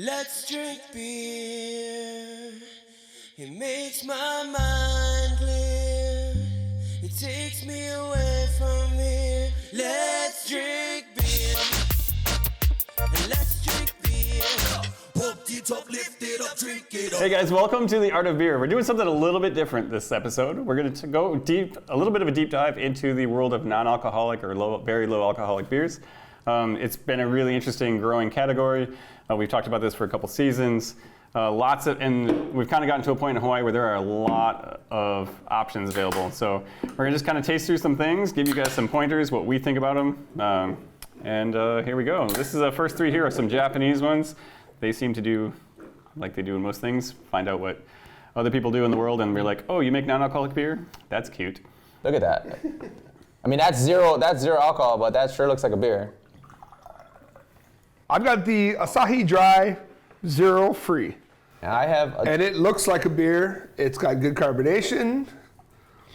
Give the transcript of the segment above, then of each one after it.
Let's drink beer. It makes my mind clear. It takes me away from here. Let's drink beer. And let's drink beer. Pump it up, lift it up, drink it up. Hey guys, welcome to The Art of Beer. We're doing something a little bit different this episode. We're going to go deep, a little bit of a deep dive into the world of non-alcoholic or very low alcoholic beers. It's been a really interesting growing category. We've talked about this for a couple seasons. And we've kind of gotten to a point in Hawaii where there are a lot of options available. So we're going to just kind of taste through some things, give you guys some pointers, what we think about them. Here we go. This is the first three here are some Japanese ones. They seem to do like they do in most things, find out what other people do in the world, and we're like, oh, you make non-alcoholic beer? That's cute. Look at that. I mean, that's zero alcohol, but that sure looks like a beer. I've got the Asahi Dry Zero Free. And I have and it looks like a beer. It's got good carbonation.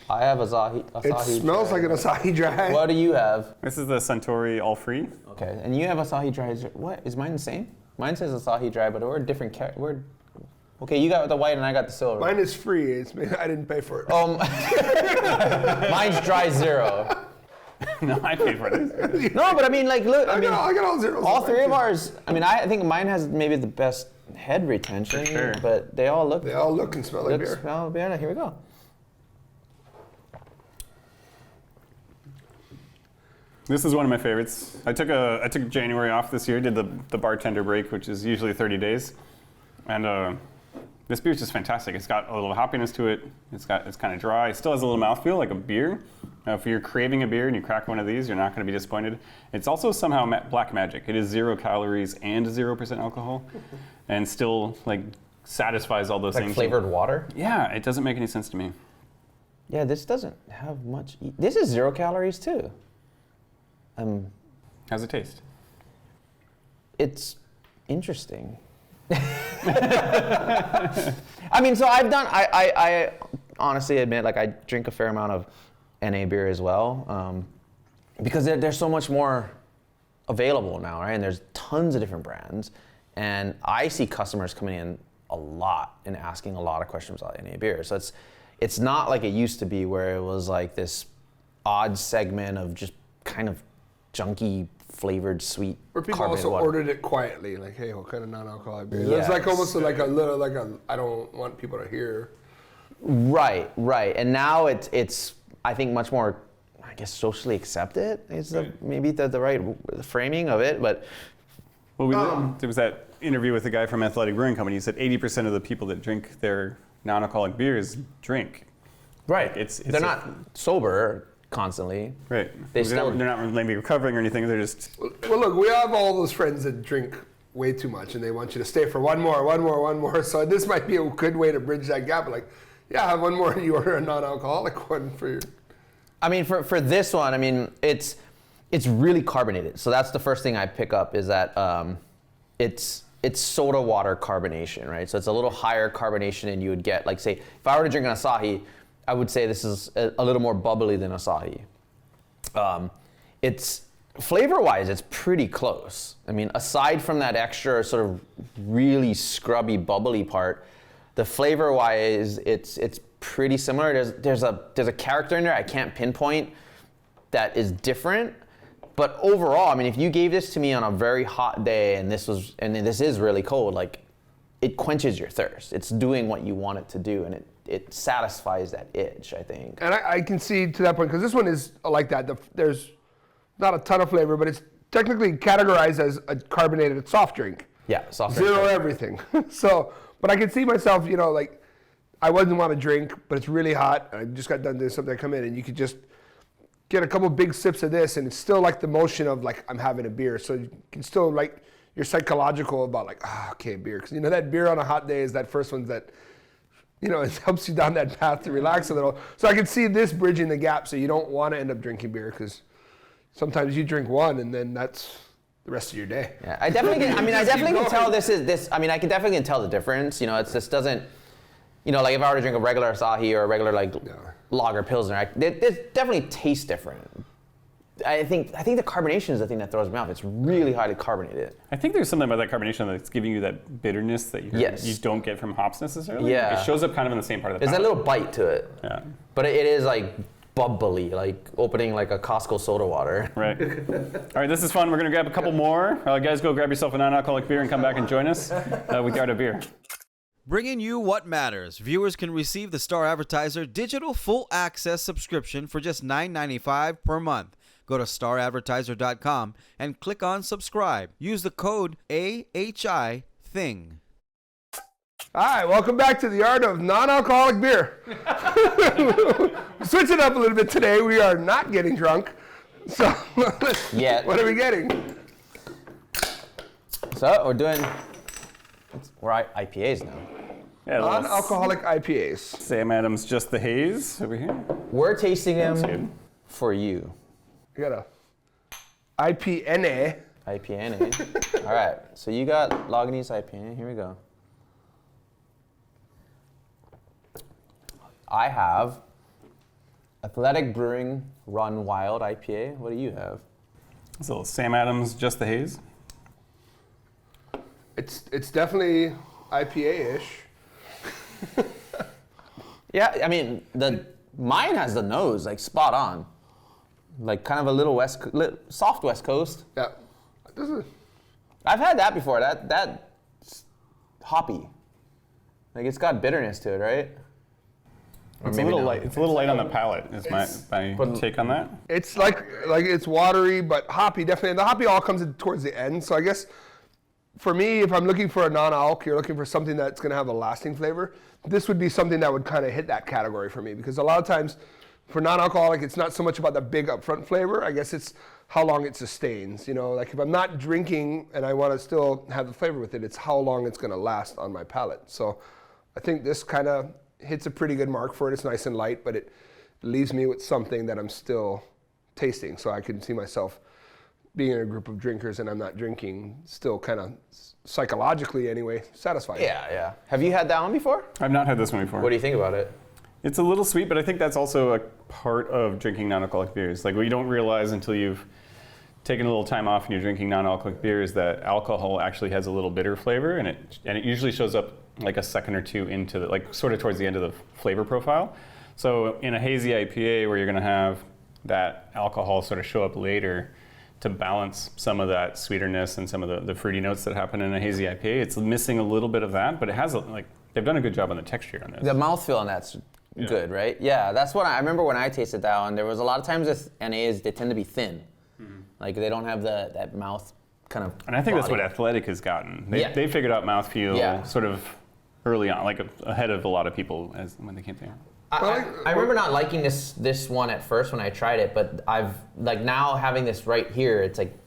I have Asahi It smells Dry. like an Asahi Dry. What do you have? This is the Suntory All Free. Okay, and you have Asahi Dry. What, is mine the same? Mine says Asahi Dry, but we're different. Okay, you got the white and I got the silver. Mine is free. I didn't pay for it. Mine's Dry Zero. No, I paid for this. No, but I mean, like, look. I got all zeros. All three of ours. I mean, I think mine has maybe the best head retention, sure. but they all look. They all look and smell like beer. Here we go. This is one of my favorites. I took January off this year, did the bartender break, which is usually 30 days. And this beer is just fantastic. It's got a little hoppiness to it. It's kind of dry. It still has a little mouthfeel like a beer. If you're craving a beer and you crack one of these, you're not going to be disappointed. It's also somehow black magic. It is 0 calories and 0% alcohol, and still like satisfies all those Like things. flavored water? Yeah, it doesn't make any sense to me. Yeah, this doesn't have much. This is 0 calories too. How's it taste? It's interesting. I mean, so I honestly admit, like, I drink a fair amount of NA beer as well, because there's so much more available now, right? And there's tons of different brands, and I see customers coming in a lot and asking a lot of questions about NA beer. So it's not like it used to be where it was like this odd segment of just kind of junky flavored sweet Where people carbonated also water. ordered it quietly, like, hey, what kind of non-alcoholic beer? Yes. It's like almost like a little, I don't want people to hear. Right. And now it's I think much more, I guess, socially accepted is maybe the right framing of it, but. Well, there was that interview with the guy from Athletic Brewing Company. He said 80% of the people that drink their non-alcoholic beers drink. Right. They're not sober constantly. Right. They're not maybe recovering or anything. They're just. Well, look, we have all those friends that drink way too much, and they want you to stay for one more. So this might be a good way to bridge that gap. Like, yeah, have one more, and you order a non-alcoholic one for your. I mean, for this one, I mean, it's really carbonated. So that's the first thing I pick up is that it's soda water carbonation, right? So it's a little higher carbonation than you would get. Like, say, if I were to drink an Asahi, I would say this is a little more bubbly than Asahi. It's flavor-wise, it's pretty close. I mean, aside from that extra sort of really scrubby, bubbly part, the flavor-wise, it's pretty similar. There's a character in there I can't pinpoint that is different, but overall, I mean, if you gave this to me on a very hot day and this is really cold, like, it quenches your thirst. It's doing what you want it to do, and it satisfies that itch, I think. And I can see to that point, because this one is like that. There's not a ton of flavor, but it's technically categorized as a carbonated soft drink. Yeah, soft drink. Zero everything. So, but I can see myself, like, I wouldn't want to drink, but it's really hot. I just got done doing something. I come in, and you could just get a couple big sips of this, and it's still like the motion of, like, I'm having a beer. So you can still, like, you're psychological about, like, okay, beer. Because, that beer on a hot day is that first one that, it helps you down that path to relax a little. So I can see this bridging the gap, so you don't want to end up drinking beer, because sometimes you drink one, and then that's the rest of your day. Yeah, I definitely can tell this. I mean, I can definitely tell the difference. This doesn't, like if I were to drink a regular Asahi or a regular, like, lager pilsner, this definitely tastes different. I think the carbonation is the thing that throws me off. It's really highly carbonated. I think there's something about that carbonation that's giving you that bitterness that you don't get from hops necessarily. Yeah. It shows up kind of in the same part of the There's palate. a little bite to it. Yeah. But it is like bubbly, like opening like a Costco soda water. Right. All right, this is fun. We're going to grab a couple more. Guys, go grab yourself a non-alcoholic beer and come back and join us with the Art of Beer. Bringing you what matters. Viewers can receive the Star Advertiser digital full access subscription for just $9.95 per month. Go to staradvertiser.com and click on subscribe. Use the code AHITHING. All right, welcome back to the Art of Non-Alcoholic Beer. Switching up a little bit today. We are not getting drunk. So, Yet. What are we getting? So we're IPAs now. Yeah, Non-alcoholic IPAs. Sam Adams, Just the Haze over here. We're tasting That's them good. for you. We got a IPNA. IPNA. All right, so you got Laguintas IPA. Here we go. I have Athletic Brewing Run Wild IPA. What do you have? So Sam Adams, Just the Haze. It's definitely IPA-ish. Yeah, I mean mine has the nose like spot on, like kind of a little soft West Coast. Yeah. This is, I've had that before. That's hoppy. Like it's got bitterness to it, right? It's a little light. It's a little light on the palate. Is my take on that? it's like it's watery but hoppy definitely. And the hoppy all comes in towards the end. So I guess for me, if I'm looking for a non-alc, you're looking for something that's going to have a lasting flavor. This would be something that would kind of hit that category for me, because a lot of times for non-alcoholic, it's not so much about the big upfront flavor. I guess it's how long it sustains. You know, like if I'm not drinking and I want to still have the flavor with it, it's how long it's going to last on my palate. So I think this kind of hits a pretty good mark for it. It's nice and light, but it leaves me with something that I'm still tasting. So I can see myself being in a group of drinkers and I'm not drinking, still kind of psychologically anyway, satisfied. Yeah. Have you had that one before? I've not had this one before. What do you think about it? It's a little sweet, but I think that's also a part of drinking non-alcoholic beers. Like what you don't realize until you've taken a little time off and you're drinking non-alcoholic beers, that alcohol actually has a little bitter flavor, and it usually shows up like a second or two into the, like sort of towards the end of the flavor profile. So in a hazy IPA where you're going to have that alcohol sort of show up later to balance some of that sweeterness and some of the fruity notes that happen in a hazy IPA, it's missing a little bit of that, but it has they've done a good job on the texture on this. The mouthfeel on that's good, right? Yeah, that's what I remember when I tasted that one. There was a lot of times with NAs, they tend to be thin. Mm-hmm. Like they don't have that mouth kind of. And I think that's body. what Athletic has gotten. They figured out mouthfeel sort of early on, like ahead of a lot of people when they came there. I remember not liking this one at first when I tried it, but I've like now having this right here, it's like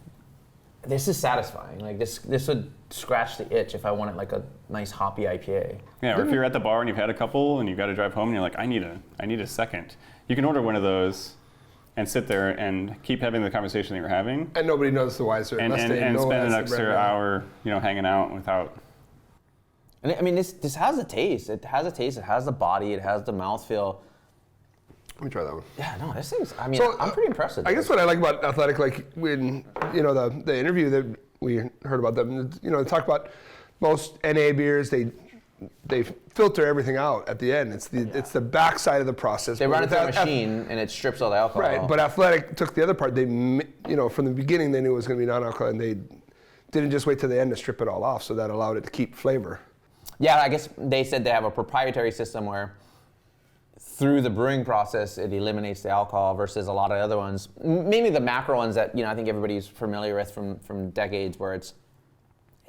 this is satisfying. Like this would scratch the itch if I wanted like a nice hoppy IPA. Yeah, or if you're at the bar and you've had a couple and you've got to drive home and you're like, I need a second. You can order one of those and sit there and keep having the conversation that you're having. And nobody knows the wiser. And spend an extra hour, hanging out without. And I mean, this has a taste. It has a taste. It has the body. It has the mouthfeel. Let me try that one. Yeah, no, this thing's. I mean, I'm pretty impressed with I guess what I like about Athletic, like when the interview that we heard about them, they talk about most NA beers. They filter everything out at the end. It's the backside of the process. They run it through a machine and it strips all the alcohol. Right, but Athletic took the other part. They, from the beginning they knew it was going to be non-alcoholic, and they didn't just wait till the end to strip it all off. So that allowed it to keep flavor. Yeah, I guess they said they have a proprietary system where through the brewing process it eliminates the alcohol versus a lot of other ones, mainly the macro ones that I think everybody's familiar with from decades, where it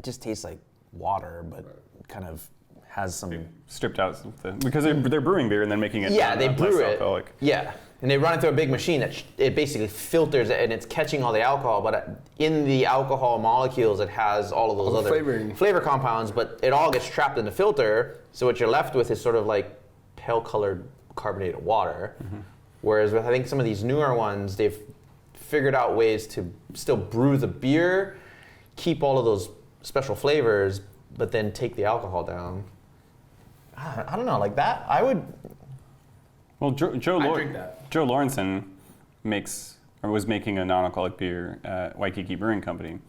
just tastes like water, but kind of has some stripped out because they're brewing beer and then making it they brew less it alcoholic. Yeah, and they run it through a big machine that it basically filters it and it's catching all the alcohol, but in the alcohol molecules it has all of those other flavor compounds, but it all gets trapped in the filter, so what you're left with is sort of like pale colored carbonated water. Mm-hmm. Whereas with I think some of these newer ones, they've figured out ways to still brew the beer, keep all of those special flavors, but then take the alcohol down. I don't know, like that, I would... Well, Joe Lawrenson makes or was making a non-alcoholic beer at Waikiki Brewing Company.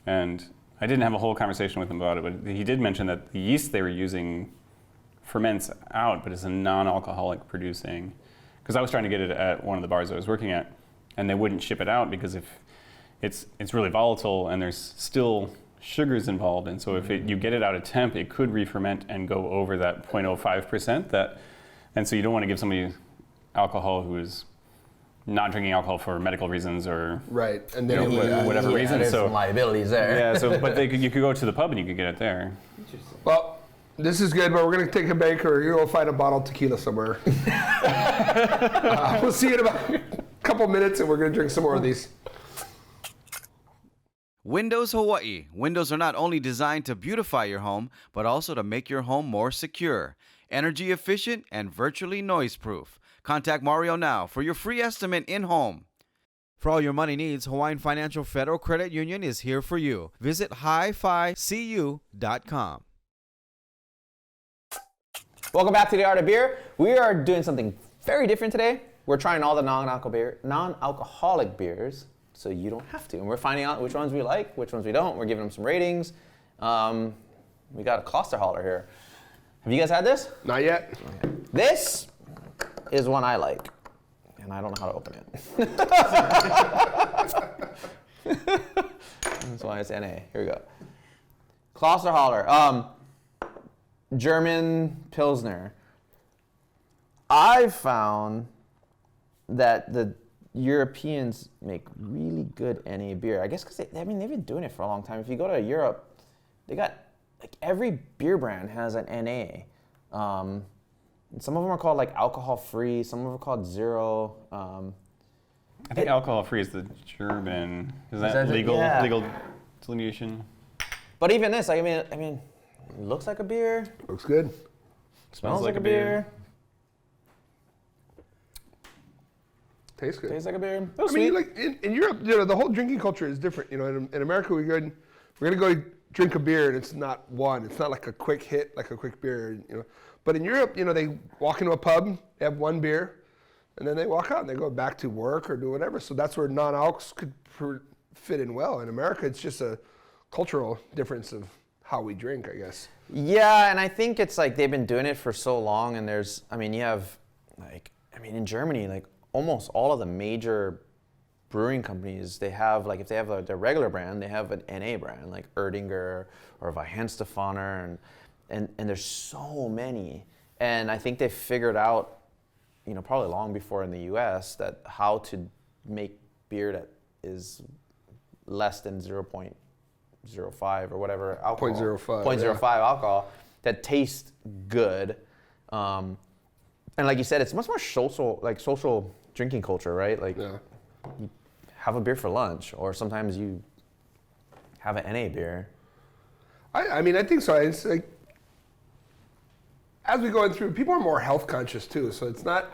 And I didn't have a whole conversation with him about it, but he did mention that the yeast they were using ferments out, but it's a non-alcoholic producing. Because I was trying to get it at one of the bars I was working at, and they wouldn't ship it out because if it's really volatile and there's still sugars involved, and so if you get it out at temp, it could re-ferment and go over that 0.05%. And so you don't want to give somebody alcohol who is not drinking alcohol for medical reasons or Right, and then whatever reason. There's So some liabilities there. yeah, so but you could go to the pub and you could get it there. Well, this is good, but we're gonna take a break, or you're gonna find a bottle of tequila somewhere. We'll see you in about a couple minutes, and we're gonna drink some more of these. Windows Hawaii. Windows are not only designed to beautify your home, but also to make your home more secure, energy efficient, and virtually noise-proof. Contact Mario now for your free estimate in-home. For all your money needs, Hawaiian Financial Federal Credit Union is here for you. Visit hificu.com. Welcome back to The Art of Beer. We are doing something very different today. We're trying all the non-alcoholic beers, so you don't have to. And we're finding out which ones we like, which ones we don't. We're giving them some ratings. We got a Clausthaler here. Have you guys had this? Not yet. Okay. This is one I like, and I don't know how to open it. That's why it's NA. Here we go. Clausthaler. German Pilsner. I've found that the Europeans make really good NA beer. I guess because they've been doing it for a long time. If you go to Europe, they got like every beer brand has an NA. Some of them are called like alcohol-free. Some of them are called zero. I think alcohol-free is the German. Is that legal? Yeah. Legal delineation. But even this, I mean, it looks like a beer. Looks good. Smells like a beer. Tastes good. Tastes like a beer. I mean, like in Europe, the whole drinking culture is different. In America, we're gonna go drink a beer, and it's not one. It's not like a quick hit, like a quick beer. But in Europe, they walk into a pub, they have one beer, and then they walk out and they go back to work or do whatever. So that's where non-alcs could fit in well. In America, it's just a cultural difference of how we drink, I guess. Yeah, and I think it's like they've been doing it for so long, and you have in Germany, like almost all of the major brewing companies, they have if they have their regular brand, they have an NA brand like Erdinger or Weihenstephaner, and there's so many. And I think they figured out, probably long before in the U.S. that how to make beer that is less than 0.05 or whatever alcohol. 0.05. 0.05 alcohol that tastes good. And like you said, it's much more social drinking culture, right? You have a beer for lunch, or sometimes you have an NA beer. I think so. It's like, as we go through, people are more health conscious too. So it's not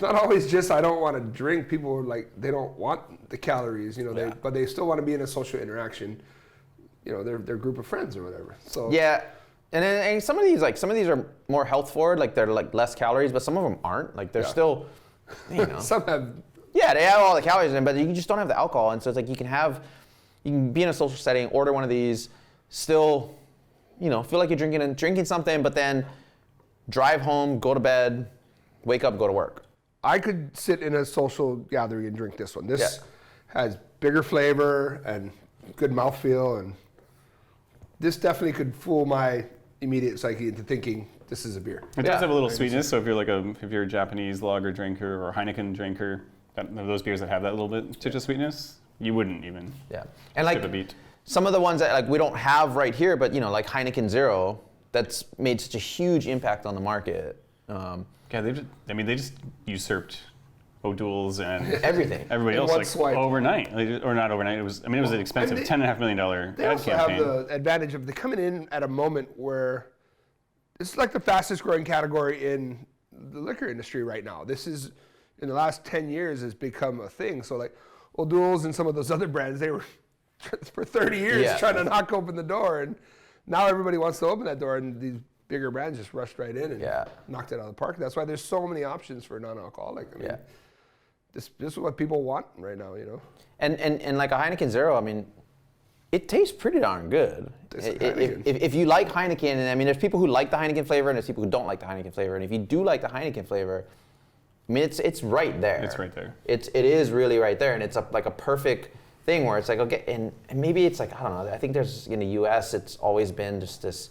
always just I don't want to drink. People are like, they don't want the calories, but they still want to be in a social interaction. Their group of friends or whatever. So yeah, and some of these are more health forward, like they're like less calories, but some of them aren't. Like they're still, some have. Yeah, they have all the calories in, but you just don't have the alcohol, and so it's like you can be in a social setting, order one of these, still, feel like you're drinking something, but then drive home, go to bed, wake up, go to work. I could sit in a social gathering and drink this one. This has bigger flavor and good mouthfeel, and this definitely could fool my immediate psyche into thinking this is a beer. It does have a little sweetness, so if you're a Japanese lager drinker or Heineken drinker, those beers that have that little bit touch of sweetness, you wouldn't even and skip a beat. Some of the ones that we don't have right here, but like Heineken Zero, that's made such a huge impact on the market. They just usurped O'Doul's and everything. Everybody else overnight, or not overnight. It was an expensive $10.5 million They ad also campaign. have the advantage of coming in at a moment where this is like the fastest growing category in the liquor industry right now. This is, in the last 10 years, has become a thing. So like O'Doul's and some of those other brands, they were for 30 years trying to knock open the door, and now everybody wants to open that door, and these bigger brands just rushed right in and knocked it out of the park. That's why there's so many options for non-alcoholic. this is what people want right now, you know. And like a Heineken Zero, I mean, it tastes pretty darn good. If you like Heineken, and I mean, there's people who like the Heineken flavor, and there's people who don't like the Heineken flavor. And if you do like the Heineken flavor, I mean, it's right there. It's right there. It is really right there, and it's like a perfect thing where it's like, okay, and maybe it's like, I don't know. I think there's in the U.S. it's always been just this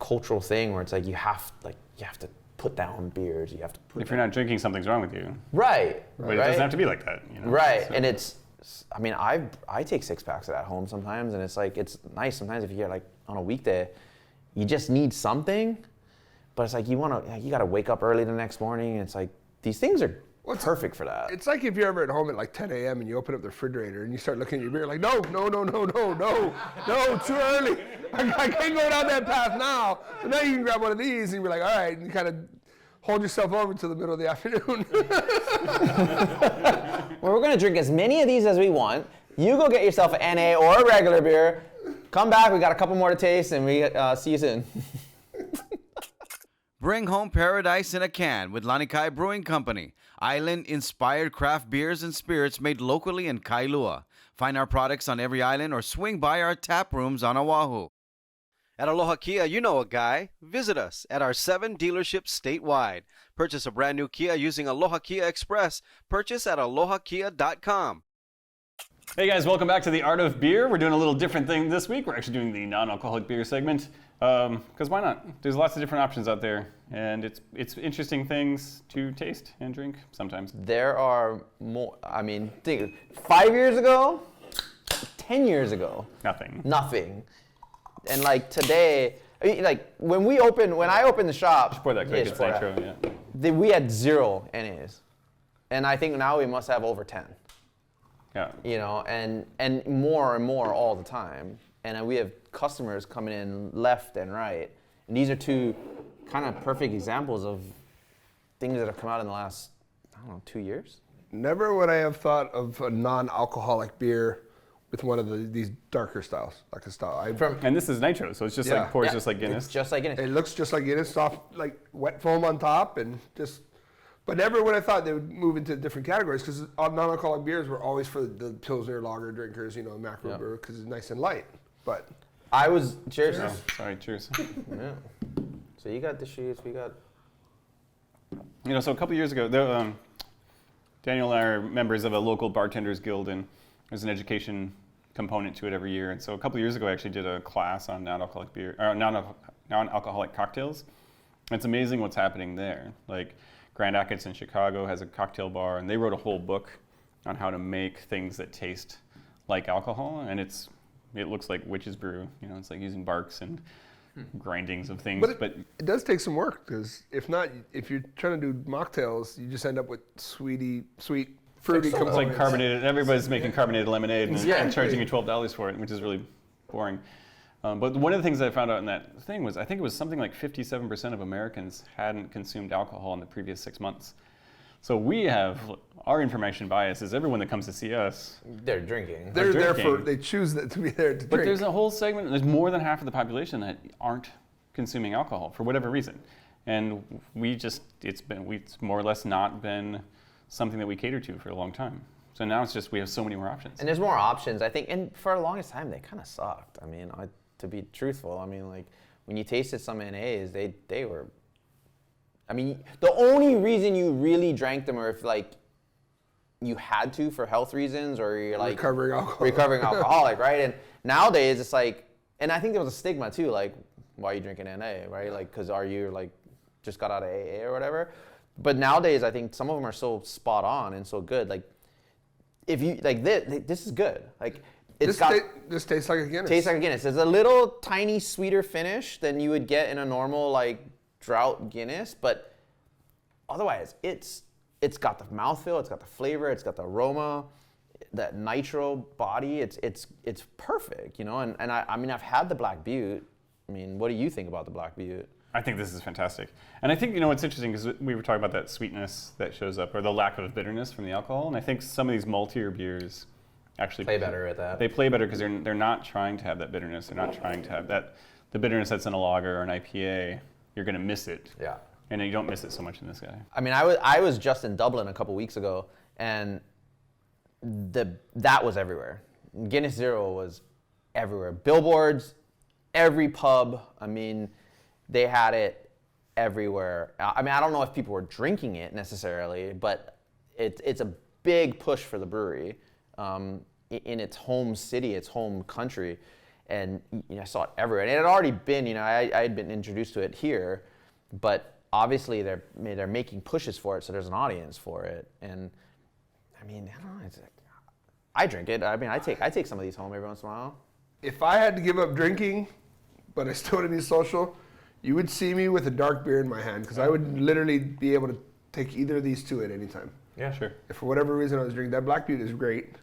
cultural thing where it's like you have to put down beers. You have to put. If you're not drinking, something's wrong with you. Right. But it doesn't have to be like that. You know? Right, So- and it's. I mean, I take 6-packs at home sometimes, and it's like it's nice sometimes if you're like on a weekday, you just need something, but it's like you got to wake up early the next morning, and it's like these things are perfect for that. It's like if you're ever at home at like 10 a.m. and you open up the refrigerator and you start looking at your beer like, no, too early. I can't go down that path now. So now you can grab one of these and you're like, all right, and you kind of hold yourself over to the middle of the afternoon. Well, we're gonna drink as many of these as we want. You go get yourself an NA or a regular beer. Come back, we got a couple more to taste, and we see you soon. Bring home paradise in a can with Lanikai Brewing Company. Island-inspired craft beers and spirits made locally in Kailua. Find our products on every island or swing by our tap rooms on Oahu. At Aloha Kia, you know a guy. Visit us at our 7 dealerships statewide. Purchase a brand new Kia using Aloha Kia Express. Purchase at alohakia.com. Hey guys, welcome back to The Art of Beer. We're doing a little different thing this week. We're actually doing the non-alcoholic beer segment. Because why not? There's lots of different options out there. And it's interesting things to taste and drink sometimes. There are more, I mean, think 5 years ago, 10 years ago. Nothing. And like today, I mean, like when I opened the shop. Just pour that quick, it's nitro, yeah. We had 0 NAs. And I think now we must have over 10. Yeah. You know, and more and more all the time. And we have customers coming in left and right. And these are 2 kind of perfect examples of things that have come out in the last, I don't know, 2 years. Never would I have thought of a non-alcoholic beer with one of these darker styles, like a style. And this is nitro, so it's just like pours just like Guinness. It's just like Guinness. It looks just like Guinness, soft, like wet foam on top, and just. But never would I thought they would move into different categories, because non-alcoholic beers were always for the Pilsner lager drinkers, you know, macro brewer, because it's nice and light. But cheers. Oh, sorry, cheers. Yeah. So you got Deschutes, we got. You know, so a couple years ago, Daniel and I are members of a local bartenders guild, and there's an education component to it every year. And so a couple years ago, I actually did a class on non-alcoholic beer, or non-alcoholic cocktails. And it's amazing what's happening there. Like Grand Rapids in Chicago has a cocktail bar, and they wrote a whole book on how to make things that taste like alcohol, and it looks like witch's brew. You know, it's like using barks and grindings of things. But it does take some work, because if you're trying to do mocktails, you just end up with sweet, fruity components. It's like carbonated. Everybody's making carbonated lemonade and charging you $12 for it, which is really boring. But one of the things I found out in that thing was, I think it was something like 57% of Americans hadn't consumed alcohol in the previous 6 months. So we have, our information bias is everyone that comes to see us. They're drinking. They're there they choose to be there to drink. But there's a whole segment, there's more than half of the population that aren't consuming alcohol for whatever reason. And it's more or less not been something that we cater to for a long time. So now it's just, we have so many more options. And there's more options, I think. And for the longest time, they kind of sucked. I mean, to be truthful, I mean, like, when you tasted some NAs, they were, I mean, the only reason you really drank them are if, like, you had to for health reasons, or you're, like, recovering alcoholic, right? And nowadays, it's like, and I think there was a stigma, too, like, why are you drinking NA, right? Like, because are you, like, just got out of AA or whatever? But nowadays, I think some of them are so spot on and so good. Like, if you, like, this is good. Like, this tastes like a Guinness. Tastes like a Guinness. It's a little tiny sweeter finish than you would get in a normal, like, Draught Guinness, but otherwise it's got the mouthfeel, it's got the flavor, it's got the aroma, that nitro body. It's perfect, you know. And I mean, I've had the Black Butte. I mean, what do you think about the Black Butte? I think this is fantastic. And I think, you know, what's interesting is we were talking about that sweetness that shows up, or the lack of bitterness from the alcohol. And I think some of these maltier beers actually play better at that. They play better because they're not trying to have that bitterness. They're not trying to have the bitterness that's in a lager or an IPA. You're going to miss it. Yeah. And you don't miss it so much in this guy. I mean, I was just in Dublin a couple weeks ago, and that was everywhere. Guinness Zero was everywhere. Billboards, every pub. I mean, they had it everywhere. I mean, I don't know if people were drinking it necessarily, but it's a big push for the brewery in its home city, its home country, and I saw it everywhere. And it had already been, I had been introduced to it here, but obviously they're making pushes for it, so there's an audience for it. And I mean, I don't know. I drink it. I mean, I take some of these home every once in a while. If I had to give up drinking, but I still had to be social, you would see me with a dark beer in my hand, because I would literally be able to take either of these two at any time. Yeah, sure. If for whatever reason I was drinking, that Black Butte is great.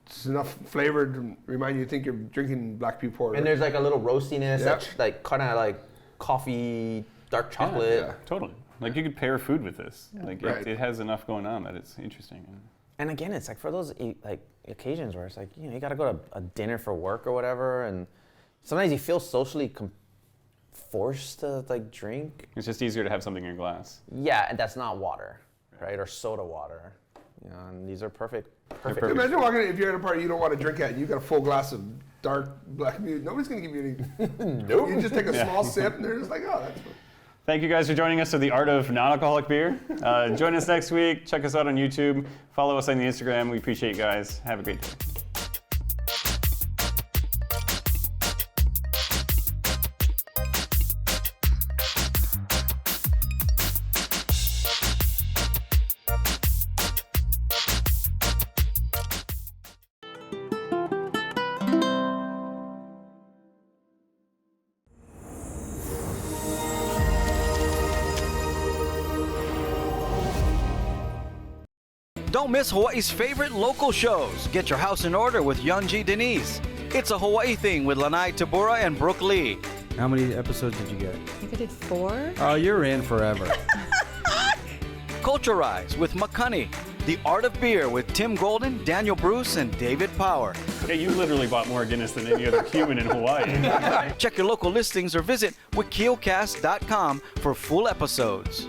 It's enough flavor to remind you to think you're drinking Black Butte porter. And there's like a little roastiness, Yep. that's like kind of like coffee, dark chocolate. Yeah, totally. Like you could pair food with this. Like Right. it has enough going on that it's interesting. And again, it's like for those like occasions where it's like, you got to go to a dinner for work or whatever, and sometimes you feel socially forced to like drink. It's just easier to have something in your glass. Yeah, and that's not water, right? Or soda water. And these are perfect. perfect. Imagine walking in, if you're at a party you don't want to drink at, and you got a full glass of dark Black Butte. Nobody's going to give you any. Nope. You just take a small sip, and they're just like, oh, that's cool. Thank you guys for joining us to the Art of Non-Alcoholic Beer. Join us next week. Check us out on YouTube. Follow us on the Instagram. We appreciate you guys. Have a great day. Don't miss Hawaii's favorite local shows. Get your house in order with Yunji Denise. It's a Hawaii Thing with Lanai Tabura and Brooke Lee. How many episodes did you get? I think I did 4. Oh, you're in forever. Culturize with McCunny. The Art of Beer with Tim Golden, Daniel Bruce, and David Power. Yeah, you literally bought more Guinness than any other human in Hawaii. Check your local listings or visit wikiocast.com for full episodes.